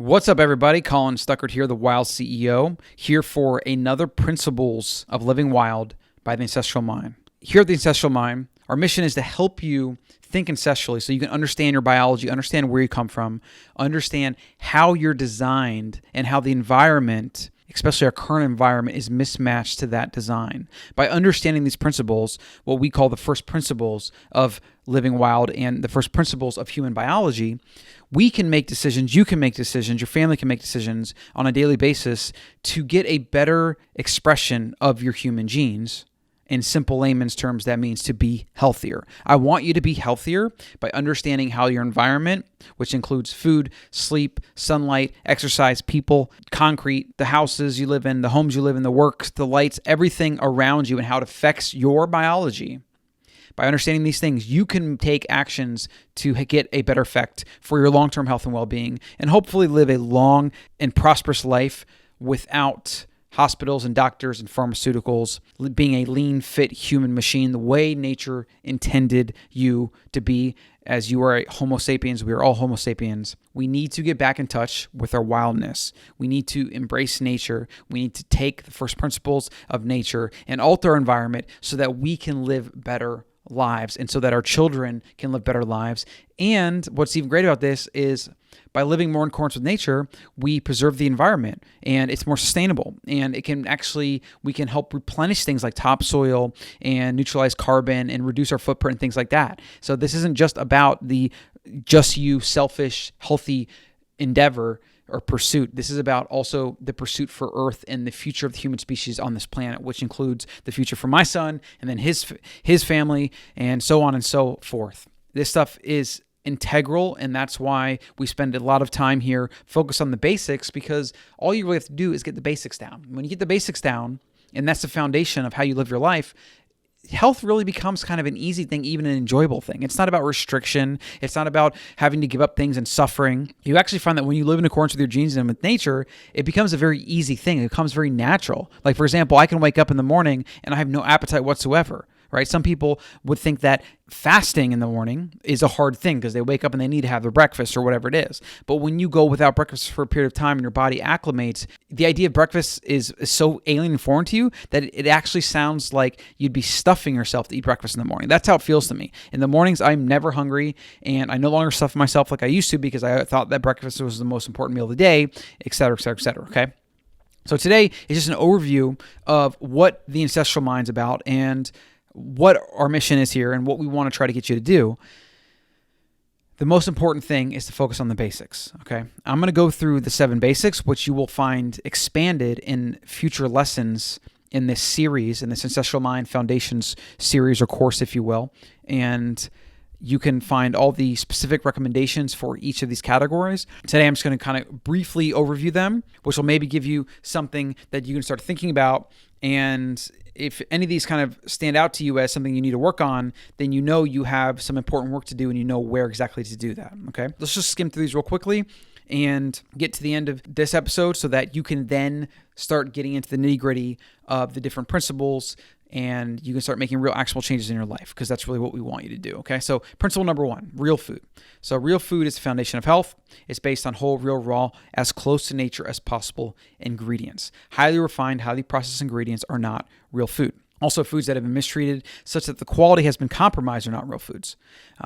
What's up, everybody? Colin Stuckert here, the Wild CEO, here for another Principles of Living Wild by the Ancestral Mind. Here at the Ancestral Mind, our mission is to help you think ancestrally so you can understand your biology, understand where you come from, understand how you're designed, and how the environment, especially our current environment, is mismatched to that design. By understanding these principles, what we call the first principles of living wild and the first principles of human biology, we can make decisions, you can make decisions, your family can make decisions on a daily basis to get a better expression of your human genes. In simple layman's terms, that means to be healthier. I want you to be healthier by understanding how your environment, which includes food, sleep, sunlight, exercise, people, concrete, the houses you live in, the homes you live in, the work, the lights, everything around you and how it affects your biology. By understanding these things, you can take actions to get a better effect for your long-term health and well-being and hopefully live a long and prosperous life without hospitals and doctors and pharmaceuticals, being a lean, fit human machine the way nature intended you to be. As you are a Homo sapiens, we are all Homo sapiens. We need to get back in touch with our wildness. We need to embrace nature. We need to take the first principles of nature and alter our environment so that we can live better lives and so that our children can live better lives. And what's even great about this is by living more in accordance with nature, we preserve the environment and it's more sustainable. And it can actually, we can help replenish things like topsoil and neutralize carbon and reduce our footprint and things like that. So this isn't just about the just you, selfish, healthy endeavor or pursuit. This is about also the pursuit for Earth and the future of the human species on this planet, which includes the future for my son and then his family and so on and so forth. This stuff is integral, and that's why we spend a lot of time here focused on the basics, because all you really have to do is get the basics down. When you get the basics down, and that's the foundation of how you live your life, health really becomes kind of an easy thing, even an enjoyable thing. It's not about restriction. It's not about having to give up things and suffering. You actually find that when you live in accordance with your genes and with nature, it becomes a very easy thing. It becomes very natural. Like, for example, I can wake up in the morning and I have no appetite whatsoever. Right? Some people would think that fasting in the morning is a hard thing because they wake up and they need to have their breakfast or whatever it is. But when you go without breakfast for a period of time and your body acclimates, the idea of breakfast is so alien and foreign to you that it actually sounds like you'd be stuffing yourself to eat breakfast in the morning. That's how it feels to me. In the mornings, I'm never hungry and I no longer stuff myself like I used to because I thought that breakfast was the most important meal of the day, et cetera, et cetera, et cetera. Okay? So today is just an overview of what the Ancestral Mind's about and what our mission is here and what we want to try to get you to do. The most important thing is to focus on the basics, okay? I'm going to go through the 7 basics, which you will find expanded in future lessons in this series, in this Ancestral Mind Foundations series or course, if you will. And you can find all the specific recommendations for each of these categories. Today, I'm just going to kind of briefly overview them, which will maybe give you something that you can start thinking about. And if any of these kind of stand out to you as something you need to work on, then you know you have some important work to do and you know where exactly to do that, okay? Let's just skim through these real quickly and get to the end of this episode so that you can then start getting into the nitty-gritty of the different principles and you can start making real actionable changes in your life, because that's really what we want you to do, okay? So principle number 1, real food. So real food is the foundation of health. It's based on whole, real, raw, as close to nature as possible ingredients. Highly refined, highly processed ingredients are not real food. Also, foods that have been mistreated such that the quality has been compromised are not real foods.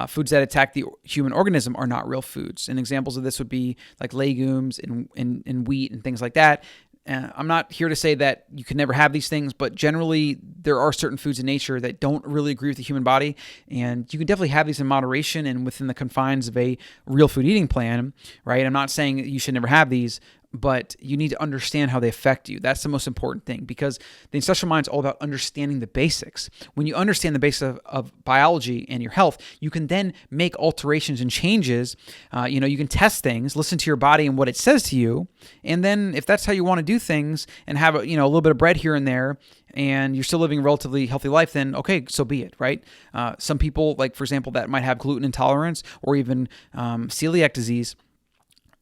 Foods that attack the human organism are not real foods. And examples of this would be like legumes and wheat and things like that. I'm not here to say that you can never have these things, but generally there are certain foods in nature that don't really agree with the human body, and you can definitely have these in moderation and within the confines of a real food eating plan, right? I'm not saying that you should never have these, but you need to understand how they affect you. That's the most important thing, because the Ancestral Mind is all about understanding the basics. When you understand the basics of biology and your health, you can then make alterations and changes. You can test things, listen to your body and what it says to you, and then if that's how you want to do things and have a little bit of bread here and there, and you're still living a relatively healthy life, then okay, so be it, right? Some people, like for example, that might have gluten intolerance or even celiac disease,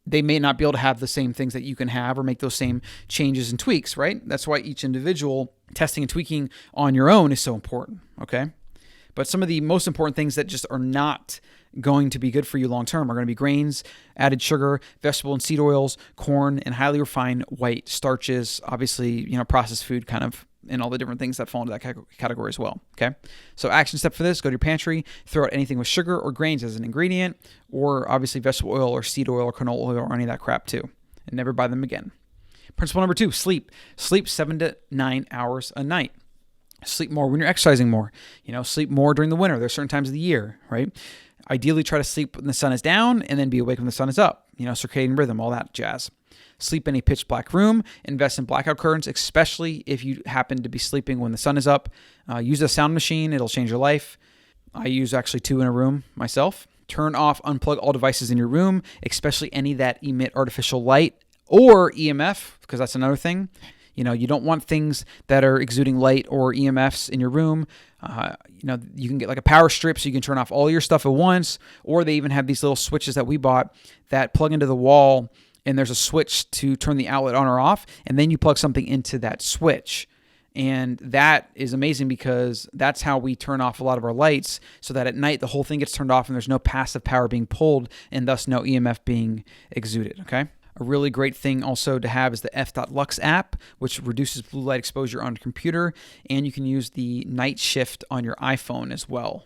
they may not be able to have the same things that you can have or make those same changes and tweaks, right? That's why each individual testing and tweaking on your own is so important, okay? But some of the most important things that just are not going to be good for you long term are going to be grains, added sugar, vegetable and seed oils, corn, and highly refined white starches. Obviously, processed food kind of, and all the different things that fall into that category as well. Okay. So action step for this, go to your pantry, throw out anything with sugar or grains as an ingredient, or obviously vegetable oil or seed oil or canola oil or any of that crap too, and never buy them again. Principle number 2, sleep. Sleep 7 to 9 hours a night. Sleep more when you're exercising more. Sleep more during the winter. There's certain times of the year, right? Ideally, try to sleep when the sun is down and then be awake when the sun is up. Circadian rhythm, all that jazz. Sleep in a pitch black room. Invest in blackout curtains, especially if you happen to be sleeping when the sun is up. Use a sound machine. It'll change your life. I use actually 2 in a room myself. Turn off, unplug all devices in your room, especially any that emit artificial light or EMF, because that's another thing. You don't want things that are exuding light or EMFs in your room. You can get like a power strip so you can turn off all your stuff at once, or they even have these little switches that we bought that plug into the wall, and there's a switch to turn the outlet on or off, and then you plug something into that switch. And that is amazing because that's how we turn off a lot of our lights, so that at night the whole thing gets turned off and there's no passive power being pulled and thus no EMF being exuded, okay? A really great thing also to have is the F.Lux app, which reduces blue light exposure on your computer, and you can use the night shift on your iPhone as well.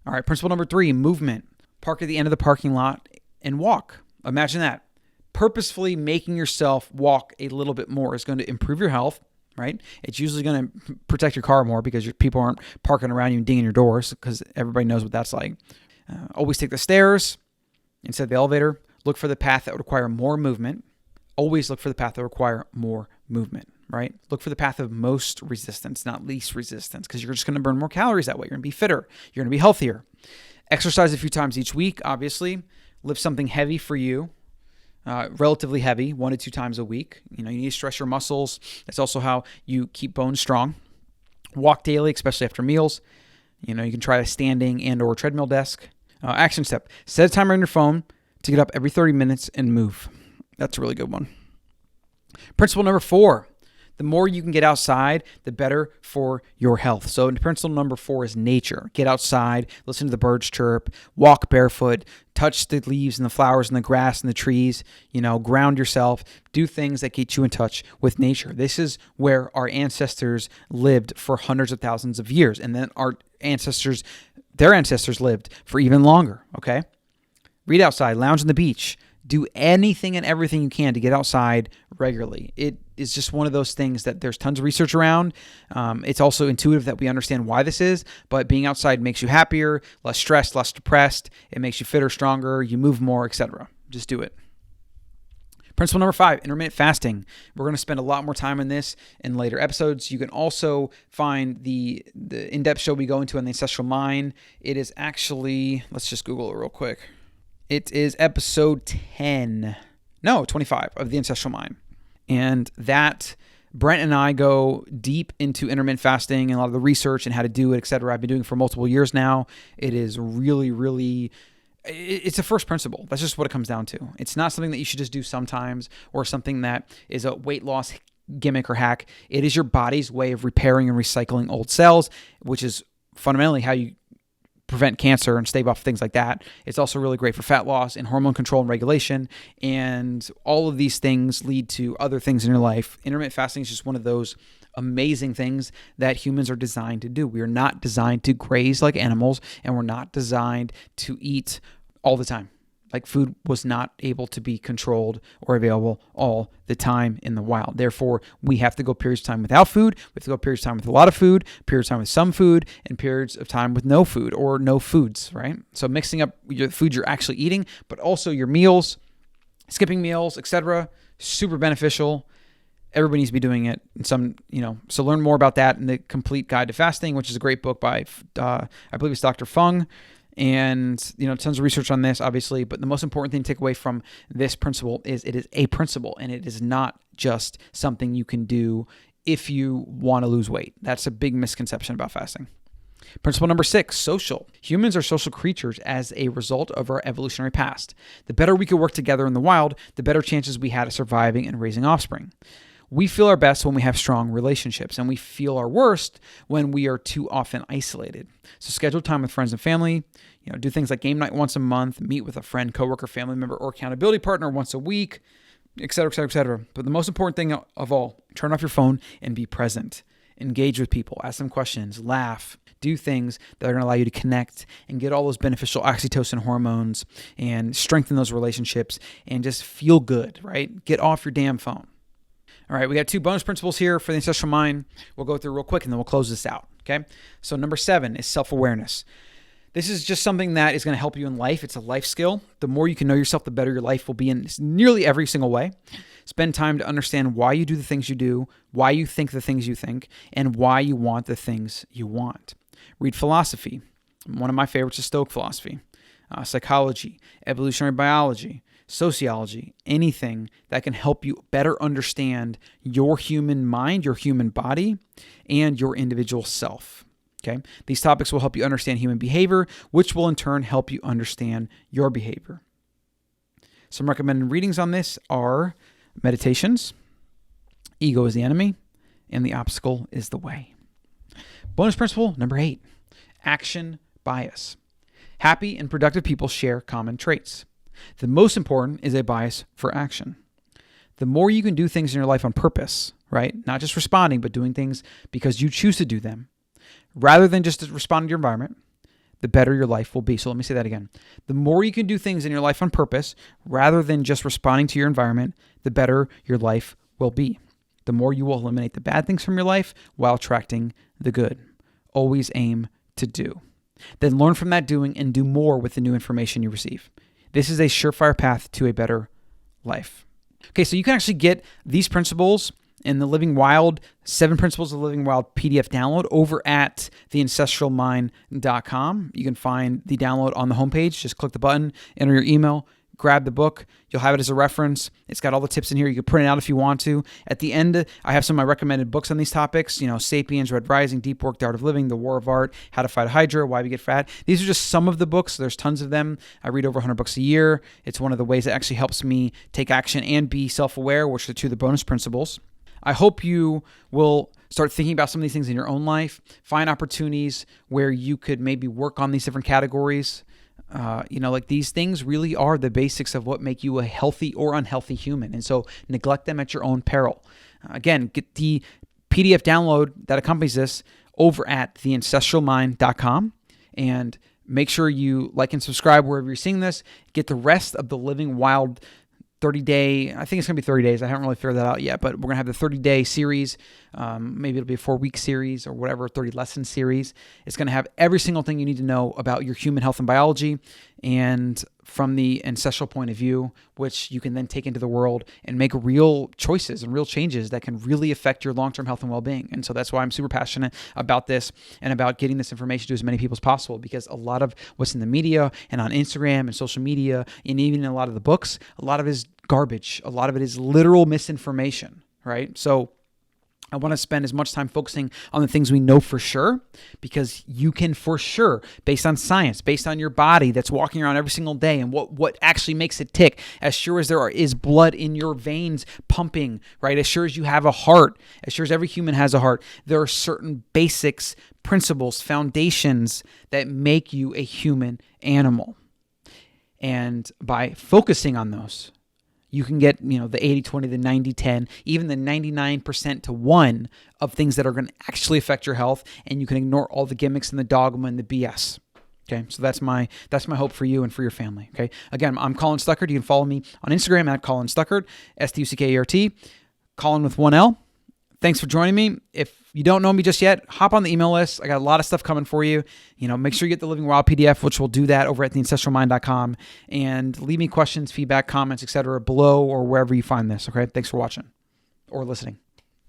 All right, principle number 3, movement. Park at the end of the parking lot and walk. Imagine that. Purposefully making yourself walk a little bit more is going to improve your health, right? It's usually going to protect your car more because your people aren't parking around you and dinging your doors, because everybody knows what that's like. Always take the stairs instead of the elevator. Look for the path that would require more movement. Always look for the path that would require more movement, right? Look for the path of most resistance, not least resistance, because you're just going to burn more calories that way. You're going to be fitter. You're going to be healthier. Exercise a few times each week, obviously. Lift something heavy for you, relatively heavy, 1 to 2 times a week. You need to stress your muscles. That's also how you keep bones strong. Walk daily, especially after meals. You can try a standing and or treadmill desk. Action step. Set a timer on your phone to get up every 30 minutes and move. That's a really good one. Principle number 4, the more you can get outside, the better for your health. So principle number 4 is nature. Get outside, listen to the birds chirp, walk barefoot, touch the leaves and the flowers and the grass and the trees, ground yourself, do things that get you in touch with nature. This is where our ancestors lived for hundreds of thousands of years. And then their ancestors lived for even longer, okay? Read outside, lounge on the beach, do anything and everything you can to get outside regularly. It is just one of those things that there's tons of research around. It's also intuitive that we understand why this is, but being outside makes you happier, less stressed, less depressed. It makes you fitter, stronger, you move more, etc. Just do it. Principle number 5, intermittent fasting. We're going to spend a lot more time on this in later episodes. You can also find the in-depth show we go into on the Ancestral Mind. It is actually, let's just Google it real quick. It is episode 25 of the Ancestral Mind. And that, Brent and I go deep into intermittent fasting and a lot of the research and how to do it, etc. I've been doing it for multiple years now. It is really, really, it's a first principle. That's just what it comes down to. It's not something that you should just do sometimes or something that is a weight loss gimmick or hack. It is your body's way of repairing and recycling old cells, which is fundamentally how you prevent cancer and stave off things like that. It's also really great for fat loss and hormone control and regulation. And all of these things lead to other things in your life. Intermittent fasting is just one of those amazing things that humans are designed to do. We are not designed to graze like animals, and we're not designed to eat all the time. Like food was not able to be controlled or available all the time in the wild. Therefore, we have to go periods of time without food. We have to go periods of time with a lot of food, periods of time with some food, and periods of time with no food or no foods, right? So mixing up your food you're actually eating, but also your meals, skipping meals, etc. Super beneficial. Everybody needs to be doing it. And so learn more about that in the Complete Guide to Fasting, which is a great book by, I believe it's Dr. Fung. And, tons of research on this, obviously. But the most important thing to take away from this principle is it is a principle, and it is not just something you can do if you want to lose weight. That's a big misconception about fasting. Principle number 6, social. Humans are social creatures as a result of our evolutionary past. The better we could work together in the wild, the better chances we had of surviving and raising offspring. We feel our best when we have strong relationships, and we feel our worst when we are too often isolated. So schedule time with friends and family. Do things like game night once a month, meet with a friend, coworker, family member, or accountability partner once a week, et cetera, et cetera, et cetera. But the most important thing of all, turn off your phone and be present. Engage with people, ask them questions, laugh, do things that are going to allow you to connect and get all those beneficial oxytocin hormones and strengthen those relationships and just feel good, right? Get off your damn phone. All right, we got 2 bonus principles here for the Ancestral Mind. We'll go through real quick and then we'll close this out, okay? So number 7 is self-awareness. This is just something that is going to help you in life. It's a life skill. The more you can know yourself, the better your life will be in nearly every single way. Spend time to understand why you do the things you do, why you think the things you think, and why you want the things you want. Read philosophy. One of my favorites is Stoic philosophy, psychology, evolutionary biology, sociology, anything that can help you better understand your human mind, your human body, and your individual self. Okay? These topics will help you understand human behavior, which will in turn help you understand your behavior. Some recommended readings on this are Meditations, Ego is the Enemy, and The Obstacle is the Way. Bonus principle number 8, action bias. Happy and productive people share common traits. The most important is a bias for action. The more you can do things in your life on purpose, right? Not just responding, but doing things because you choose to do them, rather than just responding to your environment, the better your life will be. So let me say that again. The more you can do things in your life on purpose, rather than just responding to your environment, the better your life will be. The more you will eliminate the bad things from your life while attracting the good. Always aim to do. Then learn from that doing and do more with the new information you receive. This is a surefire path to a better life. Okay, so you can actually get these principles in the Living Wild, 7 Principles of Living Wild PDF download over at theancestralmind.com. You can find the download on the homepage. Just click the button, enter your email, grab the book. You'll have it as a reference. It's got all the tips in here. You can print it out if you want to. At the end, I have some of my recommended books on these topics. Sapiens, Red Rising, Deep Work, The Art of Living, The War of Art, How to Fight a Hydra, Why We Get Fat. These are just some of the books. There's tons of them. I read over 100 books a year. It's one of the ways that actually helps me take action and be self-aware, which are 2 of the bonus principles. I hope you will start thinking about some of these things in your own life, find opportunities where you could maybe work on these different categories. Like these things really are the basics of what make you a healthy or unhealthy human. And so neglect them at your own peril. Again, get the PDF download that accompanies this over at theancestralmind.com and make sure you like and subscribe wherever you're seeing this. Get the rest of the Living Wild 30-day, I think it's going to be 30 days. I haven't really figured that out yet, but we're going to have the 30-day series. Maybe it'll be a 4-week series or whatever, 30-lesson series. It's going to have every single thing you need to know about your human health and biology and from the ancestral point of view, which you can then take into the world and make real choices and real changes that can really affect your long-term health and well-being. And so that's why I'm super passionate about this and about getting this information to as many people as possible, because a lot of what's in the media and on Instagram and social media and even in a lot of the books, a lot of it is garbage. A lot of it is literal misinformation, right? So I want to spend as much time focusing on the things we know for sure, because you can for sure, based on science, based on your body that's walking around every single day and what actually makes it tick, as sure as there is blood in your veins pumping, right? As sure as you have a heart, as sure as every human has a heart, there are certain basics, principles, foundations that make you a human animal. And by focusing on those, you can get, the 80-20, the 90-10, even the 99% to 1 of things that are going to actually affect your health, and you can ignore all the gimmicks and the dogma and the BS. Okay, so that's my hope for you and for your family. Okay, again, I'm Colin Stuckert. You can follow me on Instagram at Colin Stuckert, Stuckert, Colin with 1 L. Thanks for joining me. If you don't know me just yet, hop on the email list. I got a lot of stuff coming for you. Make sure you get the Living Wild PDF, which will do that over at theancestralmind.com, and leave me questions, feedback, comments, etc. below or wherever you find this. Okay, thanks for watching or listening.